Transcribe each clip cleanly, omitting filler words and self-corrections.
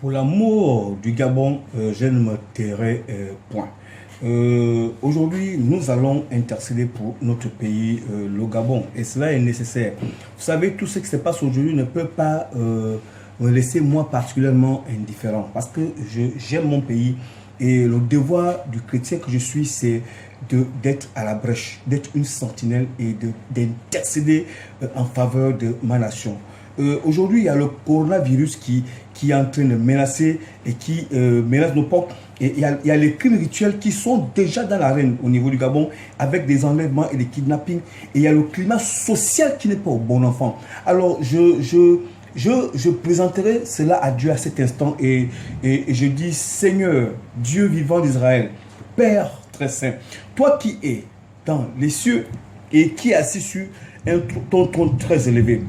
Pour l'amour du Gabon, je ne me tairai point. Aujourd'hui, nous allons intercéder pour notre pays, le Gabon, et cela est nécessaire. Vous savez, tout ce qui se passe aujourd'hui ne peut pas me laisser moi particulièrement indifférent, parce que j'aime mon pays, et le devoir du chrétien que je suis, c'est d'être à la brèche, d'être une sentinelle et d'intercéder en faveur de ma nation. Aujourd'hui, il y a le coronavirus qui est en train de menacer et qui menace nos portes. Et il y a les crimes rituels qui sont déjà dans l'arène au niveau du Gabon, avec des enlèvements et des kidnappings. Et il y a le climat social qui n'est pas au bon enfant. Alors, je présenterai cela à Dieu à cet instant et je dis: Seigneur, Dieu vivant d'Israël, Père très saint, toi qui es dans les cieux et qui es assis sur ton trône très élevé,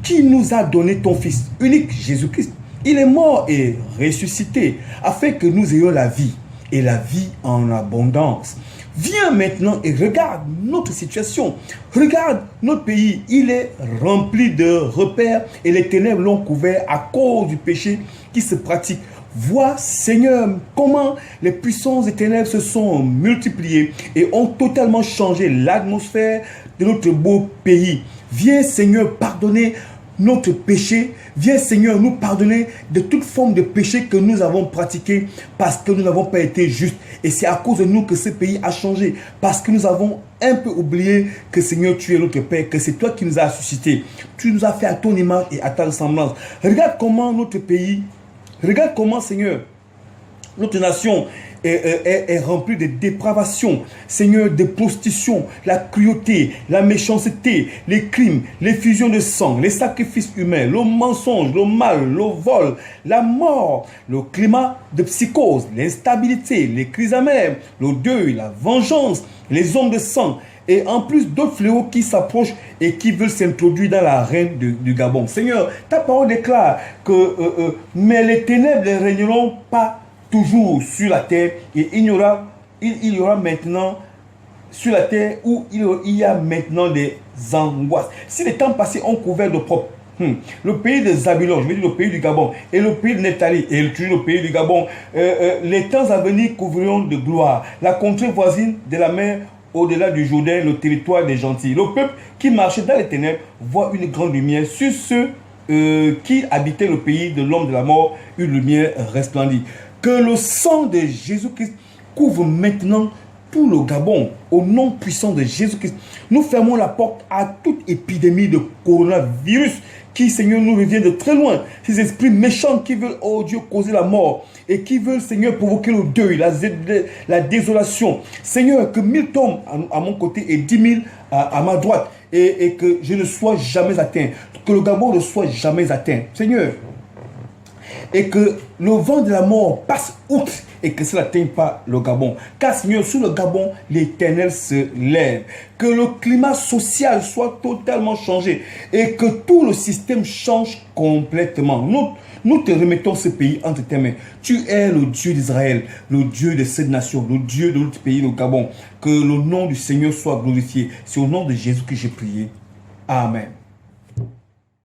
qui nous a donné ton Fils unique, Jésus-Christ. Il est mort et ressuscité afin que nous ayons la vie et la vie en abondance. Viens maintenant et regarde notre situation. Regarde notre pays. Il est rempli de repères et les ténèbres l'ont couvert à cause du péché qui se pratique. Vois, Seigneur, comment les puissances des ténèbres se sont multipliées et ont totalement changé l'atmosphère de notre beau pays. Viens, Seigneur, pardonner notre péché. Viens, Seigneur, nous pardonner de toute forme de péché que nous avons pratiqué parce que nous n'avons pas été justes. Et c'est à cause de nous que ce pays a changé. Parce que nous avons un peu oublié que, Seigneur, tu es notre Père, que c'est toi qui nous as suscités. Tu nous as fait à ton image et à ta ressemblance. Regarde comment notre pays, regarde comment, Seigneur, notre nation est remplie de dépravation, Seigneur, de prostitution, la cruauté, la méchanceté, les crimes, l'effusion de sang, les sacrifices humains, le mensonge, le mal, le vol, la mort, le climat de psychose, l'instabilité, les crises amères, le deuil, la vengeance, les hommes de sang, et en plus d'autres fléaux qui s'approchent et qui veulent s'introduire dans l'arène du Gabon. Seigneur, ta parole déclare que mais les ténèbres ne régneront pas toujours sur la terre, et il y aura maintenant sur la terre où il y a maintenant des angoisses. Si les temps passés ont couvert de propre le pays de Zabulon, je veux dire le pays du Gabon, et le pays de Nephtali, et le pays du Gabon, les temps à venir couvriront de gloire la contrée voisine de la mer au-delà du Jourdain, le territoire des gentils. Le peuple qui marchait dans les ténèbres voit une grande lumière. Sur ceux qui habitaient le pays de l'homme de la mort, une lumière resplendit. Que le sang de Jésus-Christ couvre maintenant tout le Gabon. Au nom puissant de Jésus-Christ, nous fermons la porte à toute épidémie de coronavirus qui, Seigneur, nous revient de très loin. Ces esprits méchants qui veulent, oh Dieu, causer la mort et qui veulent, Seigneur, provoquer le deuil, la désolation. Seigneur, que 1000 tombent à mon côté et 10 000 à ma droite, et que je ne sois jamais atteint, que le Gabon ne soit jamais atteint. Seigneur, et que le vent de la mort passe outre et que cela n'atteigne pas le Gabon. Car, Seigneur, sous le Gabon, l'Éternel se lève. Que le climat social soit totalement changé et que tout le système change complètement. Nous te remettons ce pays entre tes mains. Tu es le Dieu d'Israël, le Dieu de cette nation, le Dieu de notre pays, le Gabon. Que le nom du Seigneur soit glorifié. C'est au nom de Jésus que j'ai prié. Amen.